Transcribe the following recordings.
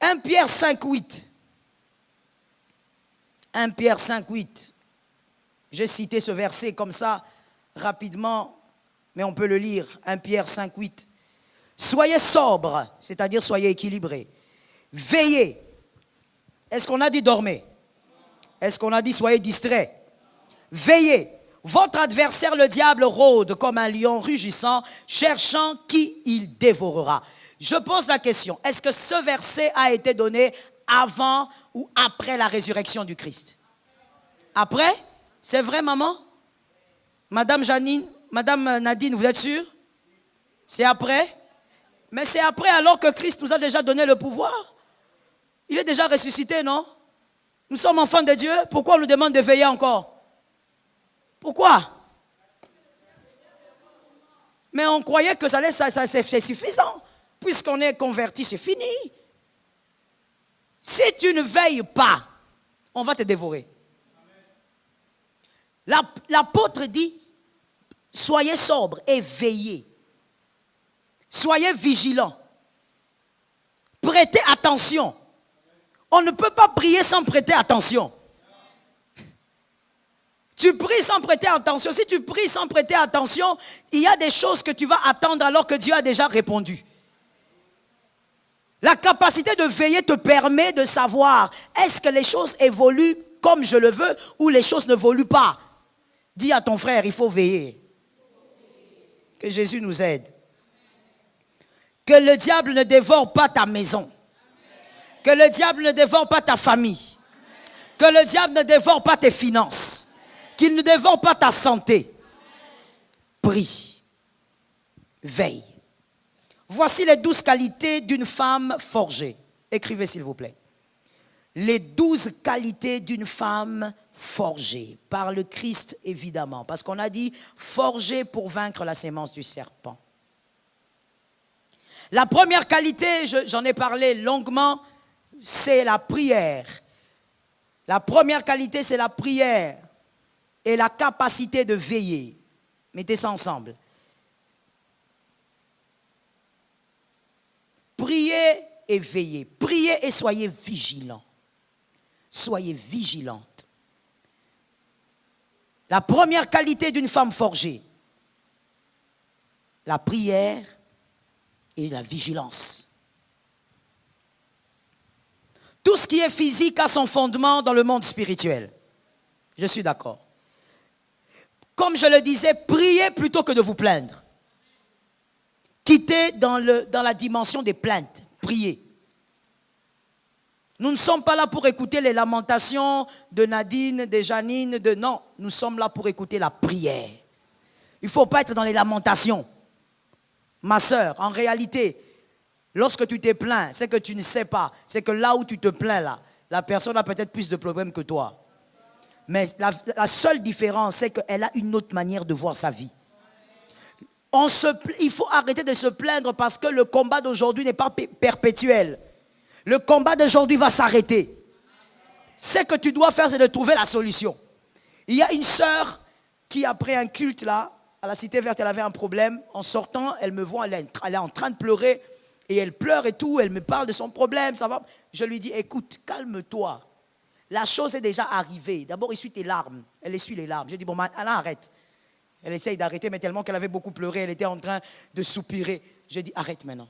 1 Pierre 5, 8. 1 Pierre 5, 8. J'ai cité ce verset comme ça, rapidement, mais on peut le lire. 1 Pierre 5, 8. Soyez sobres, c'est-à-dire soyez équilibrés. Veillez. Est-ce qu'on a dit dormez? Est-ce qu'on a dit soyez distraits? Veillez. Votre adversaire, le diable, rôde comme un lion rugissant, cherchant qui il dévorera. Je pose la question, est-ce que ce verset a été donné avant ou après la résurrection du Christ? Après? C'est vrai, maman? Madame Janine, Madame Nadine, vous êtes sûre? C'est après? Mais c'est après alors que Christ nous a déjà donné le pouvoir. Il est déjà ressuscité, non? Nous sommes enfants de Dieu. Pourquoi on nous demande de veiller encore? Pourquoi? Mais on croyait que ça c'est suffisant. Puisqu'on est converti, c'est fini. Si tu ne veilles pas, on va te dévorer. L'apôtre dit, soyez sobres et veillez. Soyez vigilants. Prêtez attention. On ne peut pas prier sans prêter attention. Tu pries sans prêter attention. Si tu pries sans prêter attention, il y a des choses que tu vas attendre alors que Dieu a déjà répondu. La capacité de veiller te permet de savoir est-ce que les choses évoluent comme je le veux ou les choses n'évoluent pas. Dis à ton frère, il faut veiller. Que Jésus nous aide. Que le diable ne dévore pas ta maison. Que le diable ne dévore pas ta famille. Que le diable ne dévore pas tes finances. Qu'il ne dévore pas ta santé. Prie. Veille. Voici les 12 qualités d'une femme forgée. Écrivez s'il vous plaît. Les 12 qualités d'une femme forgée. Par le Christ évidemment. Parce qu'on a dit forgée pour vaincre la sémence du serpent. La première qualité, j'en ai parlé longuement, c'est la prière. La première qualité, c'est la prière et la capacité de veiller. Mettez ça ensemble. Priez et veillez. Priez et soyez vigilants. Soyez vigilantes. La première qualité d'une femme forgée, la prière et la vigilance. Tout ce qui est physique a son fondement dans le monde spirituel. Je suis d'accord. Comme je le disais, priez plutôt que de vous plaindre. Quittez dans la dimension des plaintes. Priez. Nous ne sommes pas là pour écouter les lamentations de Nadine, de Janine, non. Nous sommes là pour écouter la prière. Il ne faut pas être dans les lamentations. Ma sœur, en réalité, lorsque tu te plains, c'est que tu ne sais pas. C'est que là où tu te plains, là, la personne a peut-être plus de problèmes que toi. Mais la seule différence, c'est qu'elle a une autre manière de voir sa vie. Il faut arrêter de se plaindre parce que le combat d'aujourd'hui n'est pas perpétuel. Le combat d'aujourd'hui va s'arrêter. Ce que tu dois faire, c'est de trouver la solution. Il y a une sœur qui, après un culte là, à la Cité Verte, elle avait un problème. En sortant, elle me voit, elle est en train de pleurer. Et elle pleure et tout, elle me parle de son problème. Ça va. Je lui dis, écoute, calme-toi. La chose est déjà arrivée. D'abord, essuie tes larmes. Elle essuie les larmes. J'ai dit, bon, Anna, arrête. Elle essaye d'arrêter, mais tellement qu'elle avait beaucoup pleuré, elle était en train de soupirer. J'ai dit, arrête maintenant.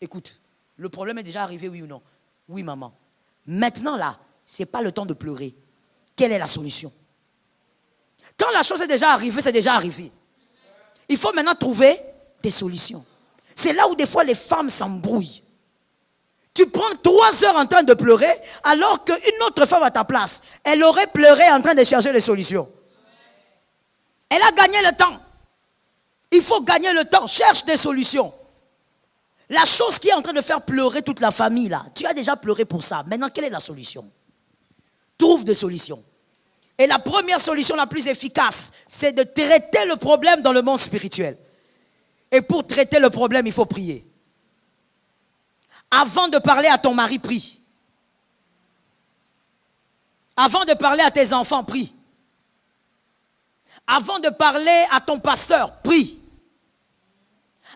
Écoute, le problème est déjà arrivé, oui ou non? Oui, maman. Maintenant, là, ce n'est pas le temps de pleurer. Quelle est la solution? Quand la chose est déjà arrivée, c'est déjà arrivé. Il faut maintenant trouver des solutions. C'est là où des fois les femmes s'embrouillent. Tu prends 3 heures en train de pleurer, alors qu'une autre femme à ta place, elle aurait pleuré en train de chercher les solutions. Elle a gagné le temps. Il faut gagner le temps. Cherche des solutions. La chose qui est en train de faire pleurer toute la famille, là, tu as déjà pleuré pour ça. Maintenant, quelle est la solution? Trouve des solutions. Et la première solution la plus efficace, c'est de traiter le problème dans le monde spirituel. Et pour traiter le problème, il faut prier. Avant de parler à ton mari, prie. Avant de parler à tes enfants, prie. Avant de parler à ton pasteur, prie.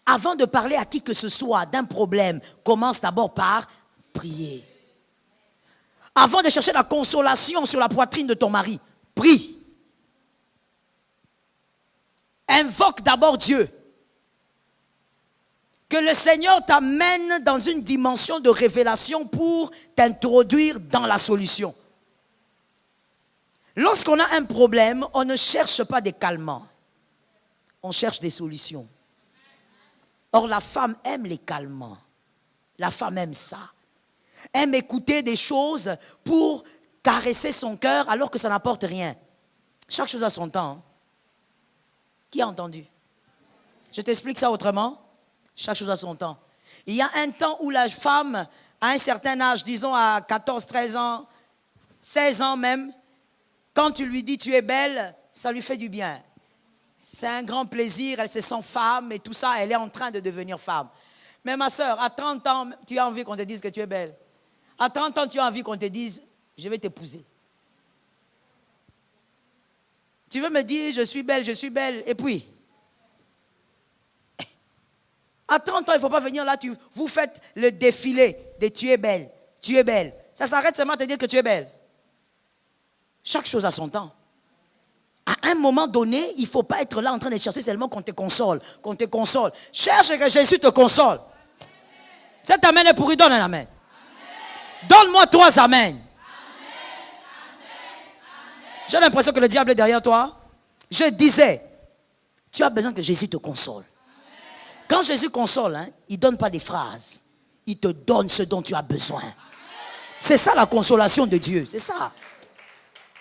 Avant de parler à qui que ce soit d'un problème, commence d'abord par prier. Avant de chercher la consolation sur la poitrine de ton mari, prie. Invoque d'abord Dieu. Que le Seigneur t'amène dans une dimension de révélation pour t'introduire dans la solution. Lorsqu'on a un problème, on ne cherche pas des calmants. On cherche des solutions. Or, la femme aime les calmants. La femme aime ça. Aime écouter des choses pour caresser son cœur alors que ça n'apporte rien. Chaque chose a son temps. Hein. Qui a entendu? Je t'explique ça autrement. Chaque chose a son temps. Il y a un temps où la femme, à un certain âge, disons à 14, 13 ans, 16 ans même, quand tu lui dis tu es belle, ça lui fait du bien. C'est un grand plaisir, elle se sent femme et tout ça, elle est en train de devenir femme. Mais ma soeur, à 30 ans, tu as envie qu'on te dise que tu es belle. À 30 ans, tu as envie qu'on te dise, je vais t'épouser. Tu veux me dire, je suis belle, et puis, à 30 ans, il ne faut pas venir là, vous faites le défilé de tu es belle, tu es belle. Ça s'arrête seulement à te dire que tu es belle. Chaque chose a son temps. À un moment donné, il ne faut pas être là en train de chercher seulement qu'on te console, Cherche que Jésus te console. Cet amen est pourri, donne un amen. Donne-moi 3 amen. J'ai l'impression que le diable est derrière toi. Je disais, tu as besoin que Jésus te console. Quand Jésus console, hein, il ne donne pas des phrases. Il te donne ce dont tu as besoin. C'est ça la consolation de Dieu, c'est ça.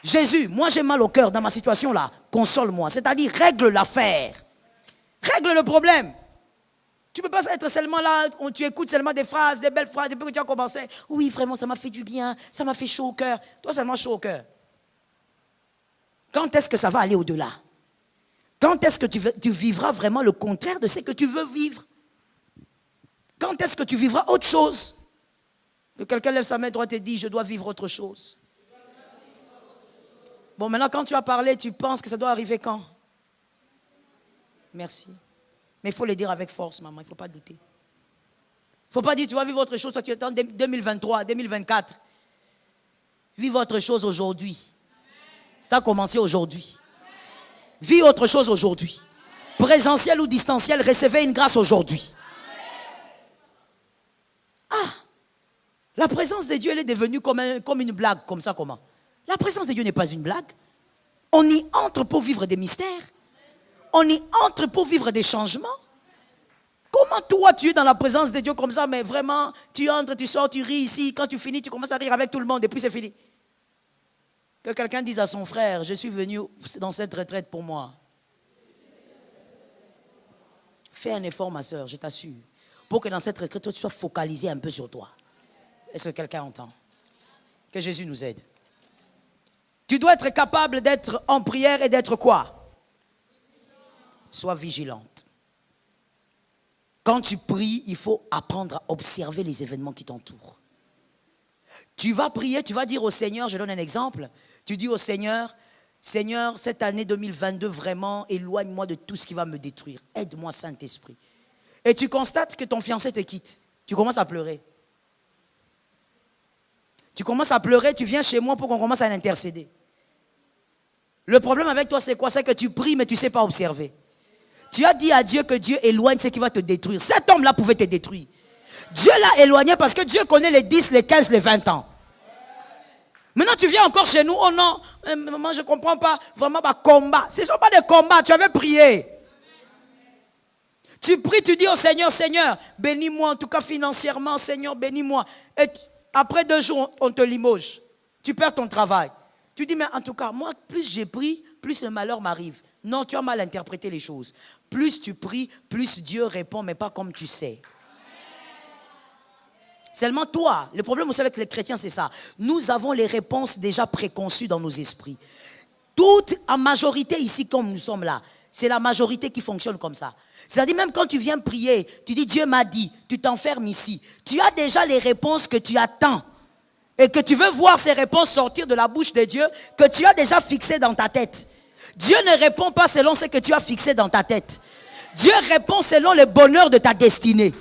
Jésus, moi j'ai mal au cœur dans ma situation là, console-moi. C'est-à-dire règle l'affaire. Règle le problème. Tu ne peux pas être seulement là, tu écoutes seulement des phrases, des belles phrases, depuis que tu as commencé. Oui, vraiment, ça m'a fait du bien, ça m'a fait chaud au cœur. Toi seulement chaud au cœur. Quand est-ce que ça va aller au-delà? Quand est-ce que tu vivras vraiment le contraire de ce que tu veux vivre? Quand est-ce que tu vivras autre chose? Que quelqu'un lève sa main droite et dit, je dois vivre autre chose. Bon, maintenant, quand tu as parlé, tu penses que ça doit arriver quand? Merci. Mais il faut le dire avec force, maman, il ne faut pas douter. Il ne faut pas dire, tu vas vivre autre chose, toi tu attends 2023, 2024. Vive autre chose aujourd'hui. Ça a commencé aujourd'hui. Vis autre chose aujourd'hui. Présentiel ou distanciel, recevez une grâce aujourd'hui. Ah, la présence de Dieu, elle est devenue comme une blague, comme ça, comment? La présence de Dieu n'est pas une blague. On y entre pour vivre des mystères. On y entre pour vivre des changements. Comment toi tu es dans la présence de Dieu comme ça, mais vraiment, tu entres, tu sors, tu ris ici, quand tu finis, tu commences à rire avec tout le monde et puis c'est fini. Que quelqu'un dise à son frère, je suis venu dans cette retraite pour moi. Fais un effort, ma soeur, je t'assure, pour que dans cette retraite, toi, tu sois focalisé un peu sur toi. Est-ce que quelqu'un entend? Que Jésus nous aide. Tu dois être capable d'être en prière et d'être quoi? Sois vigilante. Quand tu pries, il faut apprendre à observer les événements qui t'entourent. Tu vas prier, tu vas dire au Seigneur, je donne un exemple, tu dis au Seigneur, Seigneur, cette année 2022, vraiment, éloigne-moi de tout ce qui va me détruire. Aide-moi, Saint-Esprit. Et tu constates que ton fiancé te quitte. Tu commences à pleurer. Tu commences à pleurer, tu viens chez moi pour qu'on commence à intercéder. Le problème avec toi, c'est quoi? C'est que tu pries, mais tu ne sais pas observer. Tu as dit à Dieu que Dieu éloigne ce qui va te détruire. Cet homme-là pouvait te détruire. Dieu l'a éloigné parce que Dieu connaît les 10, les 15, les 20 ans. Maintenant, tu viens encore chez nous. Oh non, maman, je ne comprends pas. Vraiment, combat. Ce ne sont pas des combats. Tu avais prié. Tu pries, tu dis au Seigneur, Seigneur, bénis-moi, en tout cas financièrement, Seigneur, bénis-moi. Et après 2 jours, on te limoge. Tu perds ton travail. Tu dis, mais en tout cas, moi, plus j'ai pris, plus le malheur m'arrive. Non, tu as mal interprété les choses. Plus tu pries, plus Dieu répond, mais pas comme tu sais. Seulement toi, le problème aussi avec les chrétiens, c'est ça. Nous avons les réponses déjà préconçues dans nos esprits. Toute, en majorité ici, comme nous sommes là, c'est la majorité qui fonctionne comme ça. C'est-à-dire même quand tu viens prier, tu dis Dieu m'a dit, tu t'enfermes ici. Tu as déjà les réponses que tu attends. Et que tu veux voir ces réponses sortir de la bouche de Dieu, que tu as déjà fixées dans ta tête. Dieu ne répond pas selon ce que tu as fixé dans ta tête. Dieu répond selon le bonheur de ta destinée.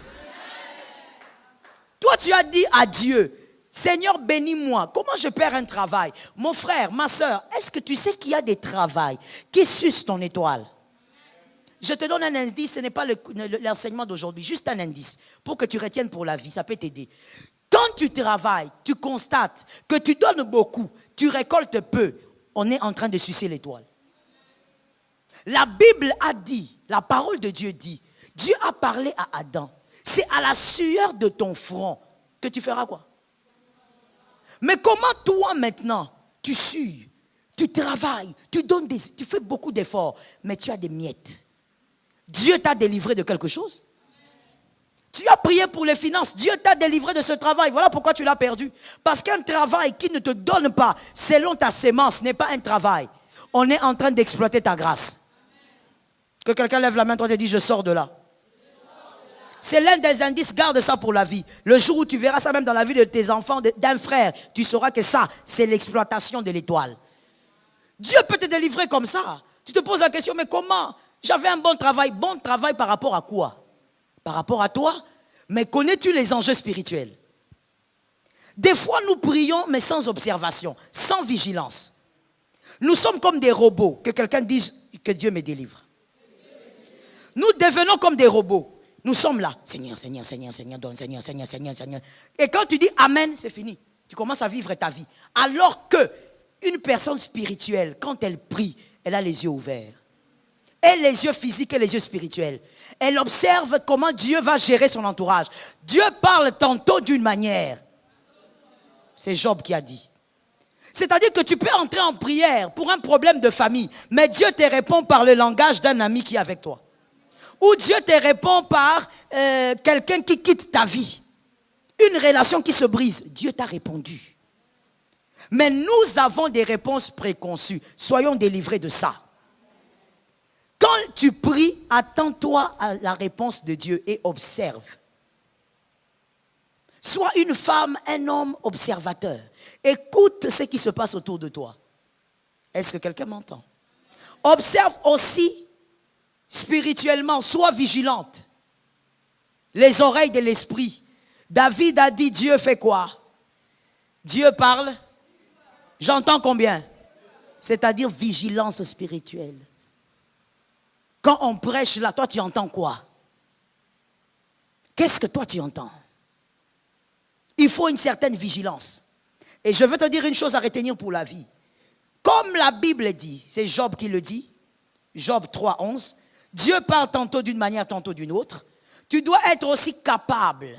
Toi, tu as dit à Dieu, Seigneur, bénis-moi. Comment je perds un travail? Mon frère, ma soeur, est-ce que tu sais qu'il y a des travails qui sucent ton étoile? Je te donne un indice, ce n'est pas l'enseignement d'aujourd'hui, juste un indice pour que tu retiennes pour la vie, ça peut t'aider. Quand tu travailles, tu constates que tu donnes beaucoup, tu récoltes peu, on est en train de sucer l'étoile. La Bible a dit, la parole de Dieu dit, Dieu a parlé à Adam, c'est à la sueur de ton front que tu feras quoi? Mais comment toi maintenant, tu sues, tu travailles, tu fais beaucoup d'efforts, mais tu as des miettes. Dieu t'a délivré de quelque chose. Tu as prié pour les finances, Dieu t'a délivré de ce travail. Voilà pourquoi tu l'as perdu. Parce qu'un travail qui ne te donne pas selon ta sémence n'est pas un travail. On est en train d'exploiter ta grâce. Que quelqu'un lève la main, toi te dis je sors de là. C'est l'un des indices, garde ça pour la vie. Le jour où tu verras ça même dans la vie de tes enfants, d'un frère, tu sauras que ça, c'est l'exploitation de l'étoile. Dieu peut te délivrer comme ça. Tu te poses la question, mais comment? J'avais un bon travail par rapport à quoi? Par rapport à toi? Mais connais-tu les enjeux spirituels? Des fois, nous prions, mais sans observation, sans vigilance. Nous sommes comme des robots. Que quelqu'un dise que Dieu me délivre. Nous devenons comme des robots. Nous sommes là. Seigneur, Seigneur, Seigneur, Seigneur, donne, Seigneur, Seigneur, Seigneur, Seigneur. Et quand tu dis Amen, c'est fini. Tu commences à vivre ta vie. Alors que une personne spirituelle, quand elle prie, elle a les yeux ouverts. Et les yeux physiques et les yeux spirituels. Elle observe comment Dieu va gérer son entourage. Dieu parle tantôt d'une manière. C'est Job qui a dit. C'est-à-dire que tu peux entrer en prière pour un problème de famille, mais Dieu te répond par le langage d'un ami qui est avec toi. Ou Dieu te répond par quelqu'un qui quitte ta vie. Une relation qui se brise. Dieu t'a répondu. Mais nous avons des réponses préconçues. Soyons délivrés de ça. Quand tu pries, attends-toi à la réponse de Dieu et observe. Sois une femme, un homme observateur. Écoute ce qui se passe autour de toi. Est-ce que quelqu'un m'entend? Observe aussi spirituellement, sois vigilante. Les oreilles de l'esprit. David a dit, Dieu fait quoi? Dieu parle. J'entends combien? C'est-à-dire vigilance spirituelle. Quand on prêche là, toi tu entends quoi? Qu'est-ce que toi tu entends? Il faut une certaine vigilance. Et je veux te dire une chose à retenir pour la vie. Comme la Bible dit, c'est Job qui le dit, Job 3:11, Dieu parle tantôt d'une manière, tantôt d'une autre. Tu dois être aussi capable.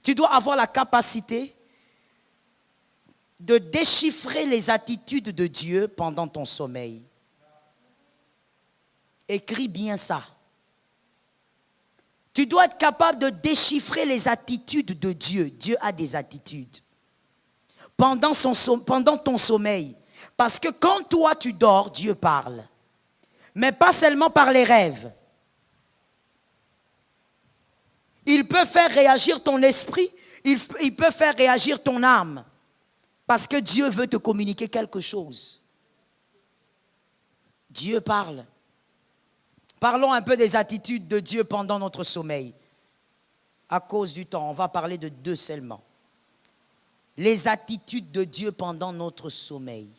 Tu dois avoir la capacité de déchiffrer les attitudes de Dieu pendant ton sommeil. Écris bien ça. Tu dois être capable de déchiffrer les attitudes de Dieu. Dieu a des attitudes. Pendant ton sommeil. Parce que quand toi tu dors, Dieu parle. Mais pas seulement par les rêves. Il peut faire réagir ton esprit. Il peut faire réagir ton âme. Parce que Dieu veut te communiquer quelque chose. Dieu parle. Parlons un peu des attitudes de Dieu pendant notre sommeil. À cause du temps, on va parler de deux seulement. Les attitudes de Dieu pendant notre sommeil.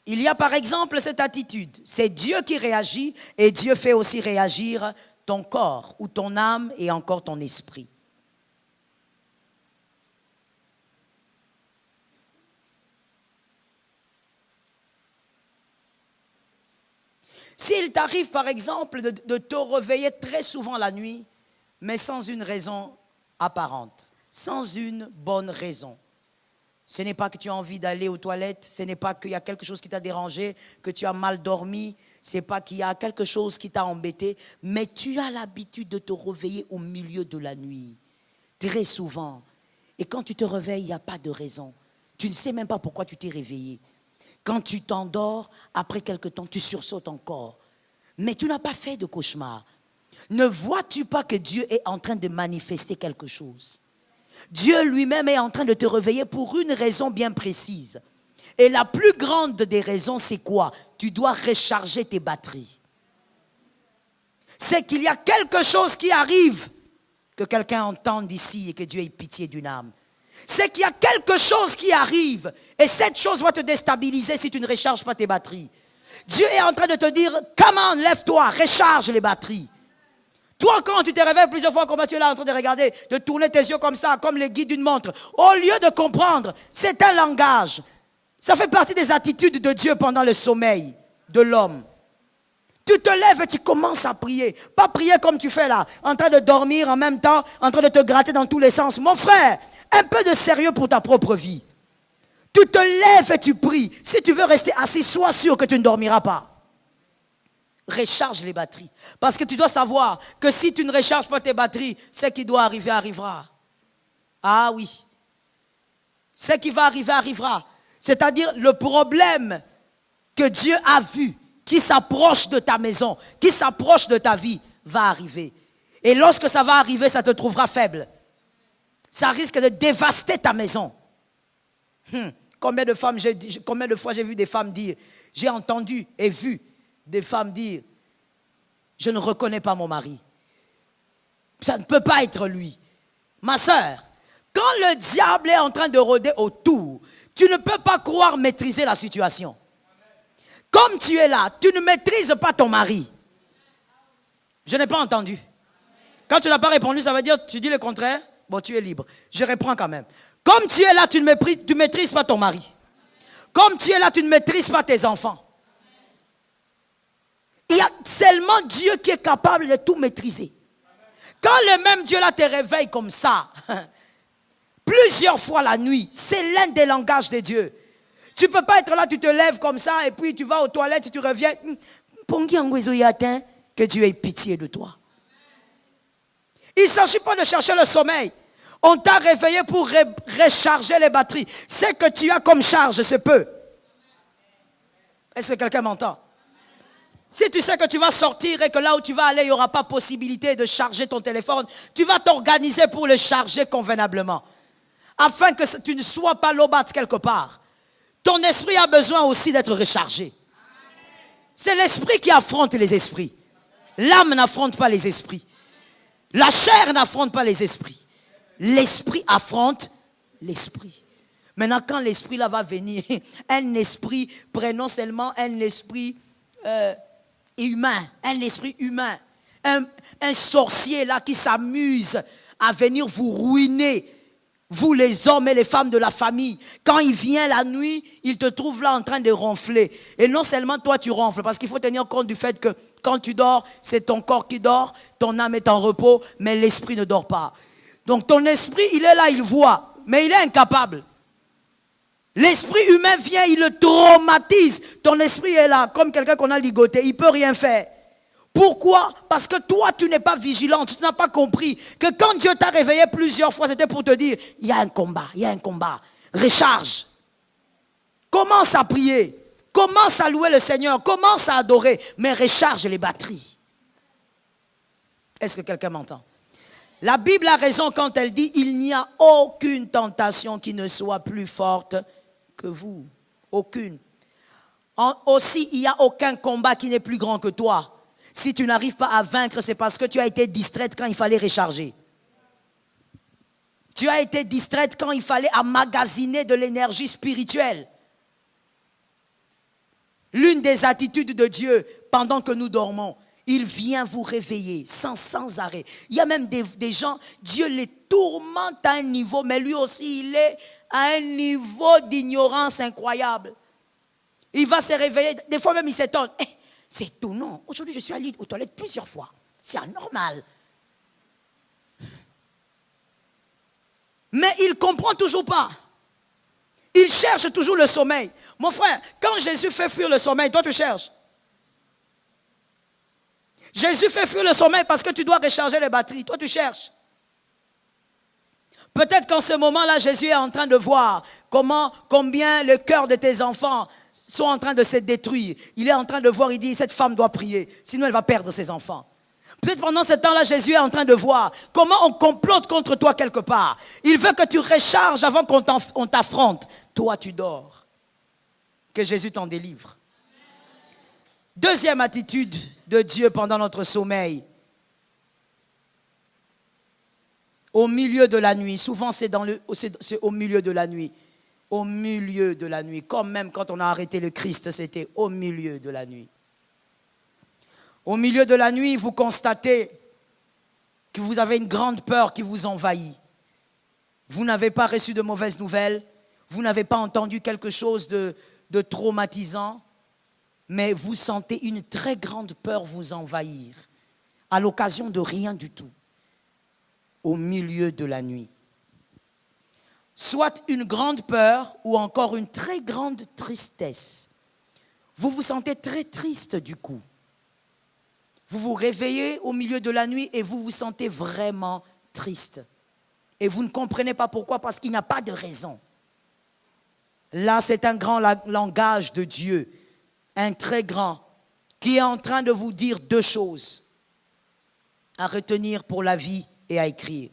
Il y a par exemple cette attitude. C'est Dieu qui réagit et Dieu fait aussi réagir ton corps ou ton âme et encore ton esprit. S'il t'arrive par exemple de te réveiller très souvent la nuit, mais sans une raison apparente, sans une bonne raison. Ce n'est pas que tu as envie d'aller aux toilettes, ce n'est pas qu'il y a quelque chose qui t'a dérangé, que tu as mal dormi, ce n'est pas qu'il y a quelque chose qui t'a embêté, mais tu as l'habitude de te réveiller au milieu de la nuit, très souvent. Et quand tu te réveilles, il n'y a pas de raison. Tu ne sais même pas pourquoi tu t'es réveillé. Quand tu t'endors, après quelque temps, tu sursautes encore. Mais tu n'as pas fait de cauchemar. Ne vois-tu pas que Dieu est en train de manifester quelque chose? Dieu lui-même est en train de te réveiller pour une raison bien précise. Et la plus grande des raisons, c'est quoi? Tu dois recharger tes batteries. c'est qu'il y a quelque chose qui arrive, que quelqu'un entende d'ici et que Dieu ait pitié d'une âme. C'est qu'il y a quelque chose qui arrive et cette chose va te déstabiliser si tu ne recharges pas tes batteries. Dieu est en train de te dire, come on, lève-toi, recharge les batteries. Toi, quand tu te réveilles plusieurs fois, comment tu es là en train de regarder, de tourner tes yeux comme ça, comme les guides d'une montre, au lieu de comprendre, c'est un langage. Ça fait partie des attitudes de Dieu pendant le sommeil de l'homme. Tu te lèves et tu commences à prier. Pas prier comme tu fais là, en train de dormir en même temps, en train de te gratter dans tous les sens. Mon frère, un peu de sérieux pour ta propre vie. Tu te lèves et tu pries. Si tu veux rester assis, sois sûr que tu ne dormiras pas. Recharge les batteries. Parce que tu dois savoir que si tu ne recharges pas tes batteries, ce qui doit arriver arrivera. Ah oui. Ce qui va arriver arrivera. C'est-à-dire le problème que Dieu a vu, qui s'approche de ta maison, qui s'approche de ta vie, va arriver. Et lorsque ça va arriver, ça te trouvera faible. Ça risque de dévaster ta maison. Combien de fois j'ai vu des femmes dire, j'ai entendu et vu des femmes dire, je ne reconnais pas mon mari. Ça ne peut pas être lui. Ma sœur, quand le diable est en train de rôder autour, tu ne peux pas croire maîtriser la situation. Comme tu es là, tu ne maîtrises pas ton mari. Je n'ai pas entendu. Quand tu n'as pas répondu, ça veut dire tu dis le contraire. Bon, tu es libre. Je reprends quand même. Comme tu es là, tu ne maîtrises pas ton mari. Comme tu es là, tu ne maîtrises pas tes enfants. Il y a seulement Dieu qui est capable de tout maîtriser. Quand le même Dieu là te réveille comme ça, plusieurs fois la nuit, c'est l'un des langages de Dieu. Tu ne peux pas être là, tu te lèves comme ça et puis tu vas aux toilettes et tu reviens. Que Dieu ait pitié de toi. Il ne s'agit pas de chercher le sommeil. On t'a réveillé pour recharger les batteries. Ce que tu as comme charge, c'est peu. Est-ce que quelqu'un m'entend? Si tu sais que tu vas sortir et que là où tu vas aller, il n'y aura pas possibilité de charger ton téléphone, tu vas t'organiser pour le charger convenablement. Afin que tu ne sois pas lobat quelque part. Ton esprit a besoin aussi d'être rechargé. C'est l'esprit qui affronte les esprits. L'âme n'affronte pas les esprits. La chair n'affronte pas les esprits. L'esprit affronte l'esprit. Maintenant, quand l'esprit là va venir, un esprit, prenons seulement un esprit humain, un sorcier là qui s'amuse à venir vous ruiner, vous les hommes et les femmes de la famille. Quand il vient la nuit, il te trouve là en train de ronfler. Et non seulement toi tu ronfles, parce qu'il faut tenir compte du fait que quand tu dors, c'est ton corps qui dort, ton âme est en repos, mais l'esprit ne dort pas. Donc ton esprit, il est là, il voit, mais il est incapable. L'esprit humain vient, il le traumatise. Ton esprit est là, comme quelqu'un qu'on a ligoté, il ne peut rien faire. Pourquoi? Parce que toi, tu n'es pas vigilante, tu n'as pas compris que quand Dieu t'a réveillé plusieurs fois, c'était pour te dire, il y a un combat, recharge. Commence à prier, commence à louer le Seigneur, commence à adorer, mais recharge les batteries. Est-ce que quelqu'un m'entend? La Bible a raison quand elle dit, il n'y a aucune tentation qui ne soit plus forte que vous. Aucune. Aussi, il n'y a aucun combat qui n'est plus grand que toi. Si tu n'arrives pas à vaincre, c'est parce que tu as été distraite quand il fallait recharger. Tu as été distraite quand il fallait emmagasiner de l'énergie spirituelle. L'une des attitudes de Dieu pendant que nous dormons, il vient vous réveiller sans arrêt. Il y a même des gens, Dieu les tourmente à un niveau, mais lui aussi, il est à un niveau d'ignorance incroyable. Il va se réveiller, des fois même il s'étonne. C'est étonnant, aujourd'hui je suis allé aux toilettes plusieurs fois. C'est anormal. Mais il ne comprend toujours pas. Il cherche toujours le sommeil. Mon frère, quand Jésus fait fuir le sommeil, toi tu cherches. Jésus fait fuir le sommeil parce que tu dois recharger les batteries. Toi, tu cherches. Peut-être qu'en ce moment-là, Jésus est en train de voir combien le cœur de tes enfants sont en train de se détruire. Il est en train de voir, il dit, cette femme doit prier, sinon elle va perdre ses enfants. Peut-être pendant ce temps-là, Jésus est en train de voir comment on complote contre toi quelque part. Il veut que tu recharges avant qu'on t'affronte. Toi, tu dors. Que Jésus t'en délivre. Deuxième attitude de Dieu pendant notre sommeil, Au milieu de la nuit. Souvent, c'est au milieu de la nuit. Au milieu de la nuit. Comme même quand on a arrêté le Christ, c'était au milieu de la nuit. Au milieu de la nuit, vous constatez que vous avez une grande peur qui vous envahit. Vous n'avez pas reçu de mauvaises nouvelles. Vous n'avez pas entendu quelque chose de traumatisant. Mais vous sentez une très grande peur vous envahir. À l'occasion de rien du tout. Au milieu de la nuit. Soit une grande peur ou encore une très grande tristesse. Vous vous sentez très triste du coup. Vous vous réveillez au milieu de la nuit et vous vous sentez vraiment triste. Et vous ne comprenez pas pourquoi, parce qu'il n'y a pas de raison. Là, c'est un grand langage de Dieu, un très grand, qui est en train de vous dire deux choses à retenir pour la vie et à écrire.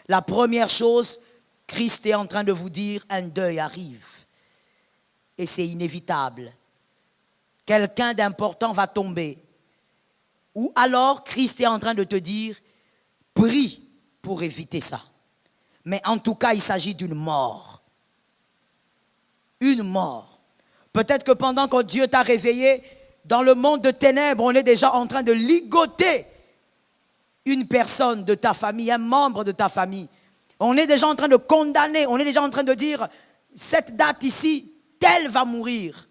La première chose, Christ est en train de vous dire, un deuil arrive. Et c'est inévitable. Quelqu'un d'important va tomber. Ou alors, Christ est en train de te dire, prie pour éviter ça. Mais en tout cas, il s'agit d'une mort. Une mort. Peut-être que pendant que Dieu t'a réveillé, dans le monde de ténèbres, on est déjà en train de ligoter une personne de ta famille, un membre de ta famille. On est déjà en train de condamner, on est déjà en train de dire, cette date ici, tel va mourir.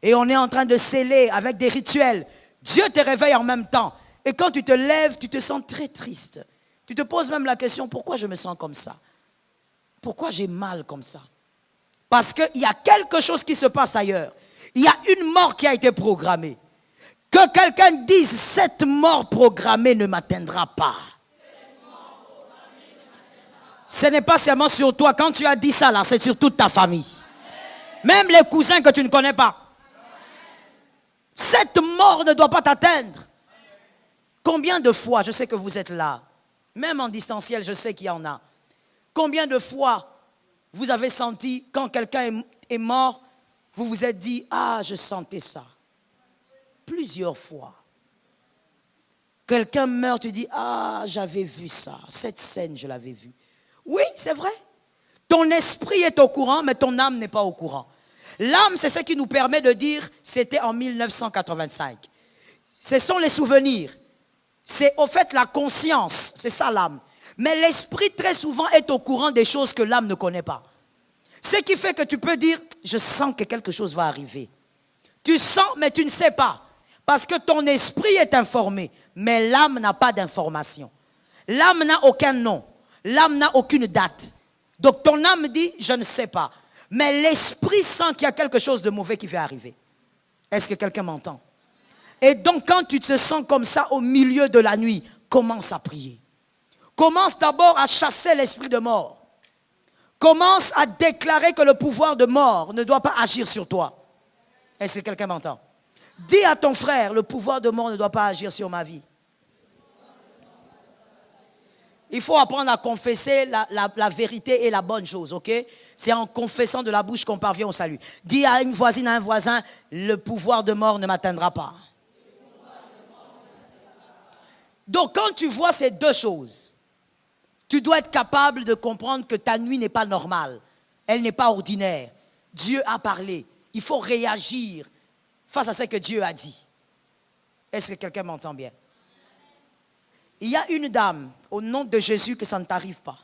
Et on est en train de sceller avec des rituels. Dieu te réveille en même temps. Et quand tu te lèves, tu te sens très triste. Tu te poses même la question, pourquoi je me sens comme ça? Pourquoi j'ai mal comme ça? Parce qu'il y a quelque chose qui se passe ailleurs. Il y a une mort qui a été programmée. Que quelqu'un dise, cette mort programmée ne m'atteindra pas. Ce n'est pas seulement sur toi. Quand tu as dit ça, là, c'est sur toute ta famille. Même les cousins que tu ne connais pas. Cette mort ne doit pas t'atteindre. Combien de fois, je sais que vous êtes là, même en distanciel, je sais qu'il y en a. Combien de fois vous avez senti, quand quelqu'un est mort, vous vous êtes dit, ah, je sentais ça. Plusieurs fois. Quelqu'un meurt, tu dis, ah, j'avais vu ça, cette scène, je l'avais vue. Oui, c'est vrai. Ton esprit est au courant, mais ton âme n'est pas au courant. L'âme, c'est ce qui nous permet de dire, c'était en 1985. Ce sont les souvenirs. C'est au fait la conscience, c'est ça l'âme. Mais l'esprit, très souvent, est au courant des choses que l'âme ne connaît pas. Ce qui fait que tu peux dire, je sens que quelque chose va arriver. Tu sens, mais tu ne sais pas. Parce que ton esprit est informé, mais l'âme n'a pas d'information. L'âme n'a aucun nom. L'âme n'a aucune date. Donc ton âme dit, je ne sais pas. Mais l'esprit sent qu'il y a quelque chose de mauvais qui va arriver. Est-ce que quelqu'un m'entend? Et donc quand tu te sens comme ça au milieu de la nuit, commence à prier. Commence d'abord à chasser l'esprit de mort. Commence à déclarer que le pouvoir de mort ne doit pas agir sur toi. Est-ce que quelqu'un m'entend? Dis à ton frère, le pouvoir de mort ne doit pas agir sur ma vie. Il faut apprendre à confesser la vérité et la bonne chose, ok? C'est en confessant de la bouche qu'on parvient au salut. Dis à une voisine, à un voisin, le pouvoir de mort ne m'atteindra pas. Donc quand tu vois ces deux choses, tu dois être capable de comprendre que ta nuit n'est pas normale. Elle n'est pas ordinaire. Dieu a parlé. Il faut réagir face à ce que Dieu a dit. Est-ce que quelqu'un m'entend bien? Il y a une dame, au nom de Jésus, que ça ne t'arrive pas.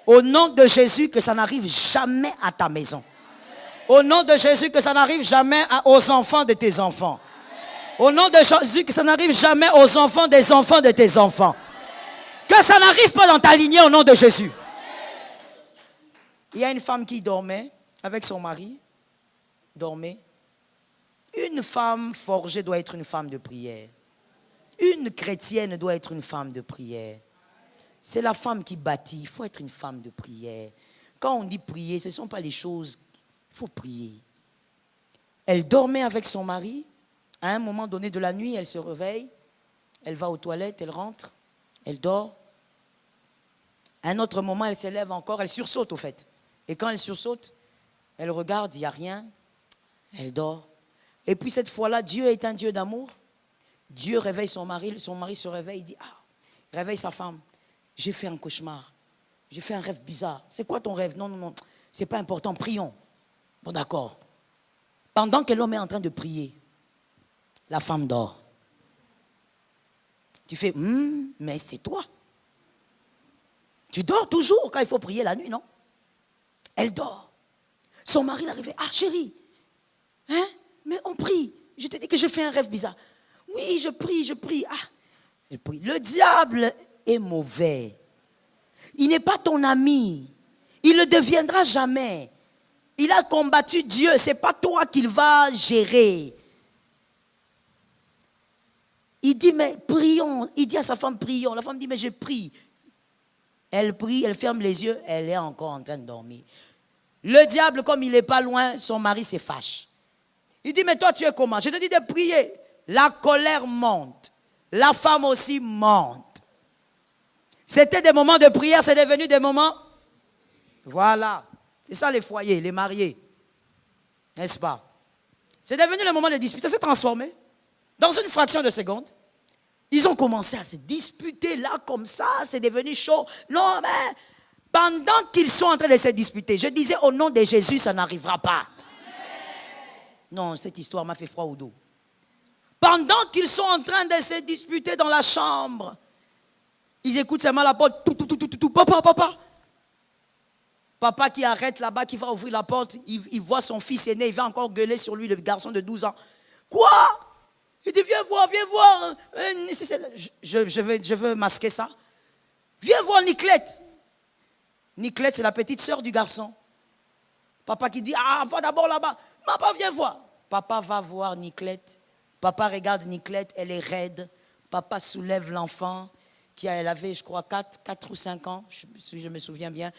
Au nom de Jésus, que ça n'arrive jamais à ta maison. Au nom de Jésus, que ça n'arrive jamais aux enfants de tes enfants. Au nom de Jésus, que ça n'arrive jamais aux enfants de tes enfants. Que ça n'arrive pas dans ta lignée au nom de Jésus. Il y a une femme qui dormait avec son mari. Dormait. Une femme forgée doit être une femme de prière. Une chrétienne doit être une femme de prière. C'est la femme qui bâtit. Il faut être une femme de prière. Quand on dit prier, ce ne sont pas les choses. Il faut prier. Elle dormait avec son mari. À un moment donné de la nuit, elle se réveille. Elle va aux toilettes, elle rentre. Elle dort. À un autre moment, elle se lève encore. Elle sursaute au fait. Et quand elle sursaute, elle regarde, il n'y a rien. Elle dort. Et puis cette fois-là, Dieu est un Dieu d'amour. Dieu réveille son mari se réveille, il dit, ah, réveille sa femme. J'ai fait un cauchemar. J'ai fait un rêve bizarre. C'est quoi ton rêve? Non, non, non. C'est pas important. Prions. Bon, d'accord. Pendant que l'homme est en train de prier, la femme dort. Tu fais, mais c'est toi. Tu dors toujours quand il faut prier la nuit, non? Elle dort. Son mari l'a réveillée. Ah, chérie, hein? Mais on prie. Je te dis que je fais un rêve bizarre. Oui, je prie. Ah, elle prie. Le diable est mauvais. Il n'est pas ton ami. Il ne le deviendra jamais. Il a combattu Dieu. Ce n'est pas toi qu'il va gérer. Il dit, mais prions. Il dit à sa femme, prions. La femme dit, mais je prie. Elle prie, elle ferme les yeux, elle est encore en train de dormir. Le diable, comme il n'est pas loin, son mari se fâche. Il dit, mais toi tu es comment? Je te dis de prier. La colère monte. La femme aussi monte. C'était des moments de prière, c'est devenu des moments. Voilà. C'est ça les foyers, les mariés. N'est-ce pas? C'est devenu le moment de dispute. Ça s'est transformé. Dans une fraction de seconde, ils ont commencé à se disputer là comme ça, c'est devenu chaud. Non, mais pendant qu'ils sont en train de se disputer, je disais au nom de Jésus, ça n'arrivera pas. Non, cette histoire m'a fait froid au dos. Pendant qu'ils sont en train de se disputer dans la chambre, ils écoutent seulement la porte. Tout, papa. Papa qui arrête là-bas, qui va ouvrir la porte, il voit son fils aîné, il va encore gueuler sur lui, le garçon de 12 ans. Quoi? Il dit, viens voir. Je veux masquer ça. Viens voir Niclette. Niclette, c'est la petite sœur du garçon. Papa qui dit, va d'abord là-bas. Papa, viens voir. Papa va voir Niclette. Papa regarde Niclette, elle est raide. Papa soulève l'enfant, elle avait, je crois, 4 ou 5 ans, si je me souviens bien.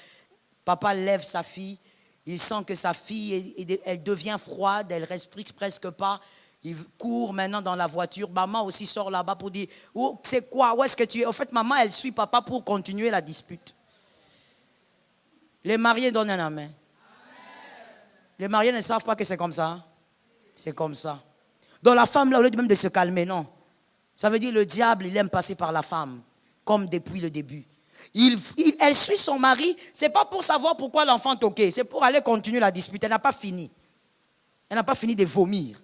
Papa lève sa fille. Il sent que sa fille, elle devient froide, elle ne respire presque pas. Il court maintenant dans la voiture. Maman aussi sort là-bas pour dire, c'est quoi? Où est-ce que tu es? En fait, maman, elle suit papa pour continuer la dispute. Les mariés donnent un amen. Les mariés ne savent pas que c'est comme ça. C'est comme ça. Donc la femme, là, au lieu même de se calmer, non. Ça veut dire le diable, il aime passer par la femme, comme depuis le début. Elle suit son mari, ce n'est pas pour savoir pourquoi l'enfant toquait, c'est pour aller continuer la dispute. Elle n'a pas fini. Elle n'a pas fini de vomir.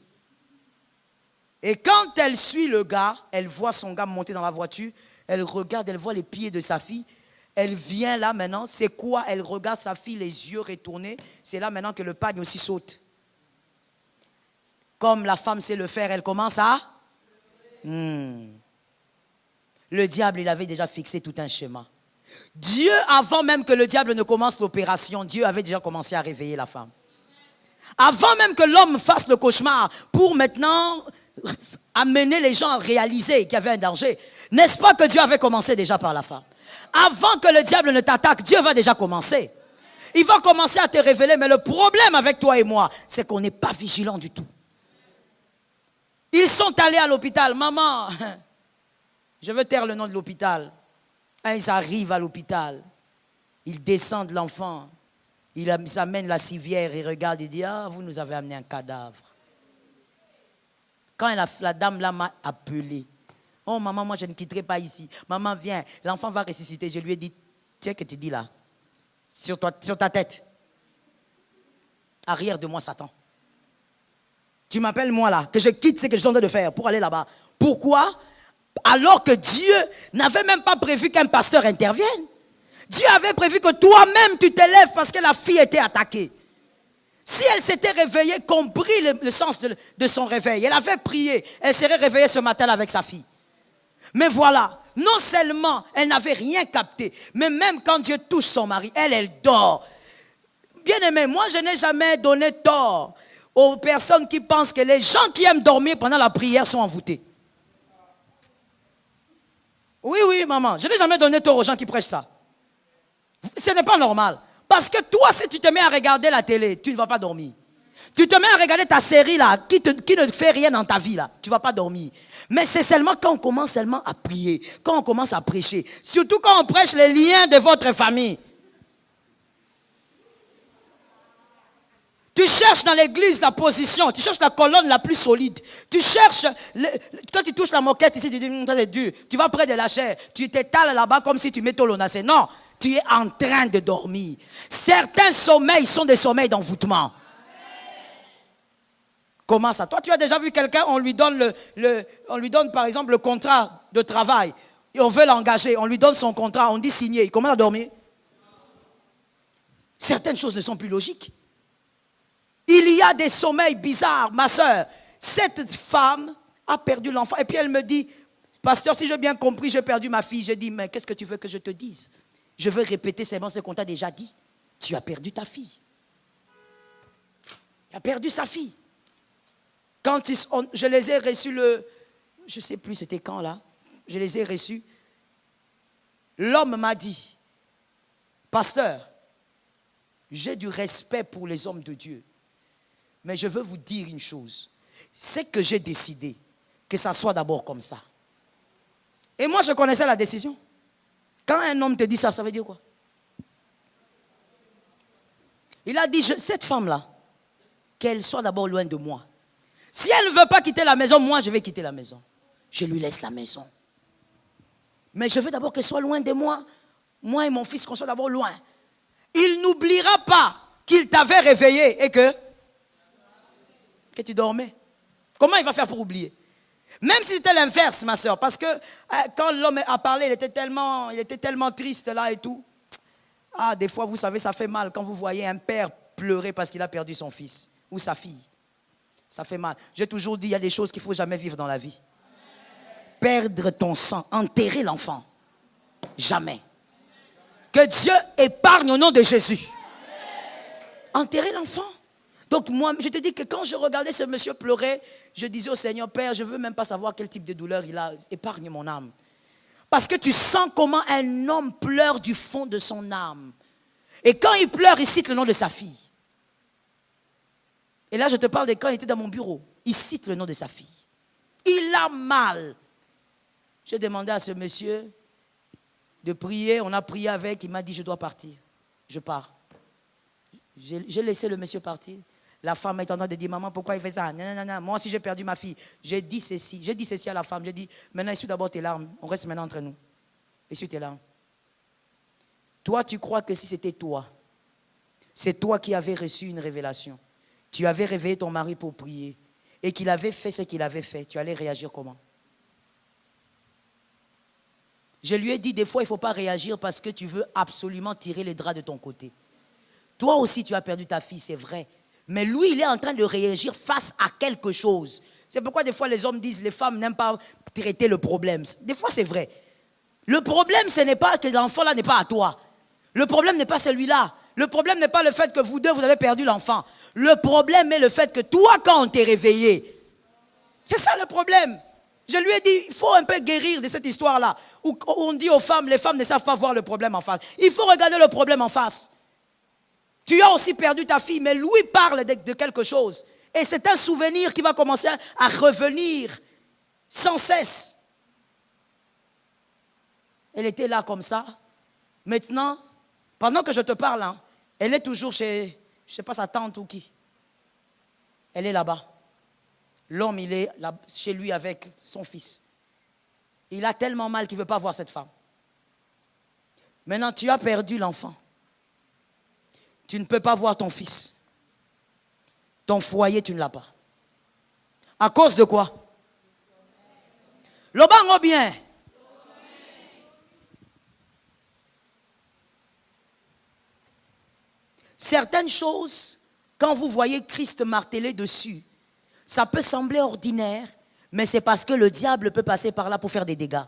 Et quand elle suit le gars, elle voit son gars monter dans la voiture, elle regarde, elle voit les pieds de sa fille, elle vient là maintenant, c'est quoi? Elle regarde sa fille, les yeux retournés, c'est là maintenant que le pagne aussi saute. Comme la femme sait le faire, elle commence à... Le diable, il avait déjà fixé tout un schéma. Dieu, avant même que le diable ne commence l'opération, Dieu avait déjà commencé à réveiller la femme. Avant même que l'homme fasse le cauchemar, pour maintenant amener les gens à réaliser qu'il y avait un danger. N'est-ce pas que Dieu avait commencé déjà par la femme? Avant que le diable ne t'attaque, Dieu va déjà commencer. Il va commencer à te révéler, mais le problème avec toi et moi, c'est qu'on n'est pas vigilant du tout. Ils sont allés à l'hôpital. Maman, je veux taire le nom de l'hôpital. Ils arrivent à l'hôpital. Ils descendent l'enfant. Ils amènent la civière. Ils regardent et disent, vous nous avez amené un cadavre. Quand la dame là m'a appelé. Oh maman, moi je ne quitterai pas ici. Maman, viens. L'enfant va ressusciter. Je lui ai dit, tu sais que tu dis là? Sur ta tête. Arrière de moi, Satan. Tu m'appelles moi là, que je quitte ce que je suis en train de faire pour aller là-bas. Pourquoi? Alors que Dieu n'avait même pas prévu qu'un pasteur intervienne. Dieu avait prévu que toi-même tu t'élèves parce que la fille était attaquée. Si elle s'était réveillée, compris le sens de son réveil, elle avait prié, elle serait réveillée ce matin avec sa fille. Mais voilà, non seulement elle n'avait rien capté, mais même quand Dieu touche son mari, elle dort. Bien aimé, moi je n'ai jamais donné tort aux personnes qui pensent que les gens qui aiment dormir pendant la prière sont envoûtés. Oui, maman, je n'ai jamais donné tort aux gens qui prêchent ça. Ce n'est pas normal. Parce que toi, si tu te mets à regarder la télé, tu ne vas pas dormir. Tu te mets à regarder ta série là, qui ne fait rien dans ta vie là, tu ne vas pas dormir. Mais c'est seulement quand on commence seulement à prier, quand on commence à prêcher, surtout quand on prêche les liens de votre famille. Tu cherches dans l'église la position, tu cherches la colonne la plus solide. Tu cherches, quand tu touches la moquette ici, tu dis, ça c'est dur. Tu vas près de la chair, tu t'étales là-bas comme si tu mets ton lonacé. Non, tu es en train de dormir. Certains sommeils sont des sommeils d'envoûtement. Comment ça? Toi, tu as déjà vu quelqu'un, on lui donne par exemple le contrat de travail et on veut l'engager, on lui donne son contrat, on dit signer, il commence à dormir. Certaines choses ne sont plus logiques. Il y a des sommeils bizarres, ma soeur. Cette femme a perdu l'enfant et puis elle me dit, pasteur, si j'ai bien compris, j'ai perdu ma fille. J'ai dit, mais qu'est-ce que tu veux que je te dise? Je veux répéter seulement ce qu'on t'a déjà dit. Tu as perdu ta fille. Tu as perdu sa fille. Quand je les ai reçus je ne sais plus c'était quand là, je les ai reçus, l'homme m'a dit, pasteur, j'ai du respect pour les hommes de Dieu, mais je veux vous dire une chose, c'est que j'ai décidé que ça soit d'abord comme ça. Et moi je connaissais la décision. Quand un homme te dit ça, ça veut dire quoi? Il a dit, cette femme-là, qu'elle soit d'abord loin de moi. Si elle ne veut pas quitter la maison, moi je vais quitter la maison. Je lui laisse la maison. Mais je veux d'abord qu'elle soit loin de moi. Moi et mon fils, qu'on soit d'abord loin. Il n'oubliera pas qu'il t'avait réveillé et que tu dormais. Comment il va faire pour oublier? Même si c'était l'inverse, ma soeur. Parce que quand l'homme a parlé, il était tellement triste là et tout. Ah, des fois, vous savez, ça fait mal quand vous voyez un père pleurer parce qu'il a perdu son fils ou sa fille. Ça fait mal. J'ai toujours dit, il y a des choses qu'il ne faut jamais vivre dans la vie. Perdre ton sang, enterrer l'enfant. Jamais. Que Dieu épargne au nom de Jésus. Enterrer l'enfant. Donc moi, je te dis que quand je regardais ce monsieur pleurer, je disais au Seigneur, Père, je ne veux même pas savoir quel type de douleur il a. Épargne mon âme. Parce que tu sens comment un homme pleure du fond de son âme. Et quand il pleure, il cite le nom de sa fille. Et là, je te parle de quand il était dans mon bureau. Il cite le nom de sa fille. Il a mal. J'ai demandé à ce monsieur de prier. On a prié avec. Il m'a dit, je dois partir. Je pars. J'ai laissé le monsieur partir. La femme est en train de dire, maman, pourquoi il fait ça? Non, non, non, moi aussi j'ai perdu ma fille. J'ai dit ceci à la femme. J'ai dit, maintenant essuie d'abord tes larmes. On reste maintenant entre nous. Essuie tes larmes. Toi, tu crois que si c'était toi, c'est toi qui avais reçu une révélation. Tu avais réveillé ton mari pour prier et qu'il avait fait ce qu'il avait fait. Tu allais réagir comment? Je lui ai dit, des fois, il ne faut pas réagir parce que tu veux absolument tirer les draps de ton côté. Toi aussi, tu as perdu ta fille, c'est vrai. Mais lui, il est en train de réagir face à quelque chose. C'est pourquoi des fois, les hommes disent, les femmes n'aiment pas traiter le problème. Des fois, c'est vrai. Le problème, ce n'est pas que l'enfant là n'est pas à toi. Le problème n'est pas celui-là. Le problème n'est pas le fait que vous deux, vous avez perdu l'enfant. Le problème est le fait que toi, quand on t'est réveillé, c'est ça le problème. Je lui ai dit, il faut un peu guérir de cette histoire-là, où on dit aux femmes, les femmes ne savent pas voir le problème en face. Il faut regarder le problème en face. Tu as aussi perdu ta fille, mais lui parle de quelque chose. Et c'est un souvenir qui va commencer à revenir sans cesse. Elle était là comme ça. Maintenant, pendant que je te parle, hein, elle est toujours chez, je ne sais pas, sa tante ou qui. Elle est là-bas. L'homme, il est là, chez lui avec son fils. Il a tellement mal qu'il ne veut pas voir cette femme. Maintenant, tu as perdu l'enfant. Tu ne peux pas voir ton fils. Ton foyer, tu ne l'as pas. À cause de quoi? Le bango bien. Certaines choses, quand vous voyez Christ martelé dessus, ça peut sembler ordinaire, mais c'est parce que le diable peut passer par là pour faire des dégâts.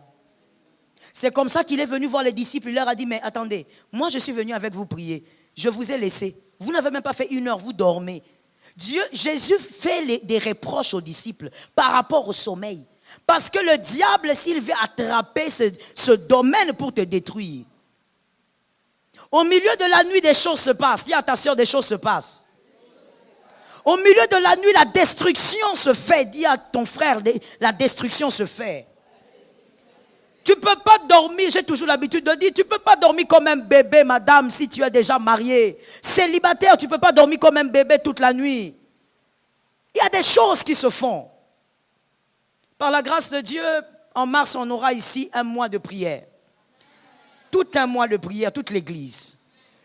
C'est comme ça qu'il est venu voir les disciples. Il leur a dit, mais attendez, moi je suis venu avec vous prier. Je vous ai laissé. Vous n'avez même pas fait 1 heure, vous dormez. Jésus fait des reproches aux disciples par rapport au sommeil. Parce que le diable, s'il veut attraper ce domaine pour te détruire, au milieu de la nuit, des choses se passent. Dis à ta soeur, des choses se passent. Au milieu de la nuit, la destruction se fait. Dis à ton frère, la destruction se fait. Tu ne peux pas dormir, j'ai toujours l'habitude de dire, tu ne peux pas dormir comme un bébé, madame, si tu es déjà mariée. Célibataire, tu ne peux pas dormir comme un bébé toute la nuit. Il y a des choses qui se font. Par la grâce de Dieu, en mars, on aura ici 1 mois de prière. tout un mois de prière, toute l'église.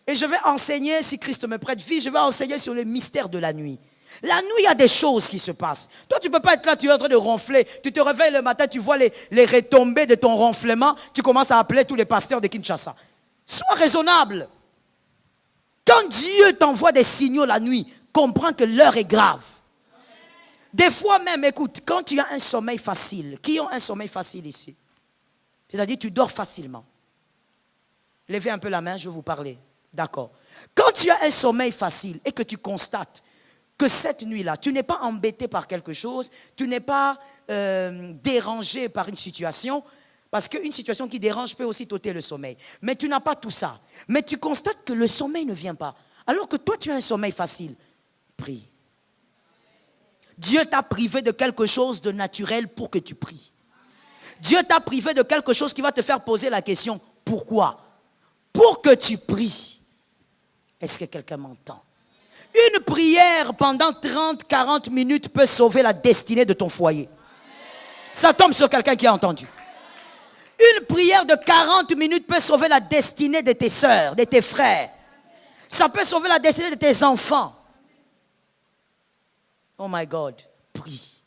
Et je vais enseigner, si Christ me prête vie, je vais enseigner sur le mystère de la nuit. La nuit, il y a des choses qui se passent. Toi, tu ne peux pas être là, tu es en train de ronfler. Tu te réveilles le matin, tu vois les retombées de ton ronflement. Tu commences à appeler tous les pasteurs de Kinshasa. Sois raisonnable. Quand Dieu t'envoie des signaux la nuit, comprends que l'heure est grave. Des fois même, écoute, quand tu as un sommeil facile, qui ont un sommeil facile ici? C'est-à-dire, tu dors facilement. Levez un peu la main, je vais vous parler. D'accord. Quand tu as un sommeil facile et que tu constates que cette nuit-là, tu n'es pas embêté par quelque chose, tu n'es pas dérangé par une situation, parce qu'une situation qui dérange peut aussi t'ôter le sommeil. Mais tu n'as pas tout ça. Mais tu constates que le sommeil ne vient pas. Alors que toi, tu as un sommeil facile. Prie. Dieu t'a privé de quelque chose de naturel pour que tu pries. Dieu t'a privé de quelque chose qui va te faire poser la question, pourquoi? Pour que tu pries. Est-ce que quelqu'un m'entend? Une prière pendant 30-40 minutes peut sauver la destinée de ton foyer. Ça tombe sur quelqu'un qui a entendu. Une prière de 40 minutes peut sauver la destinée de tes sœurs, de tes frères. Ça peut sauver la destinée de tes enfants. Oh my God, prie.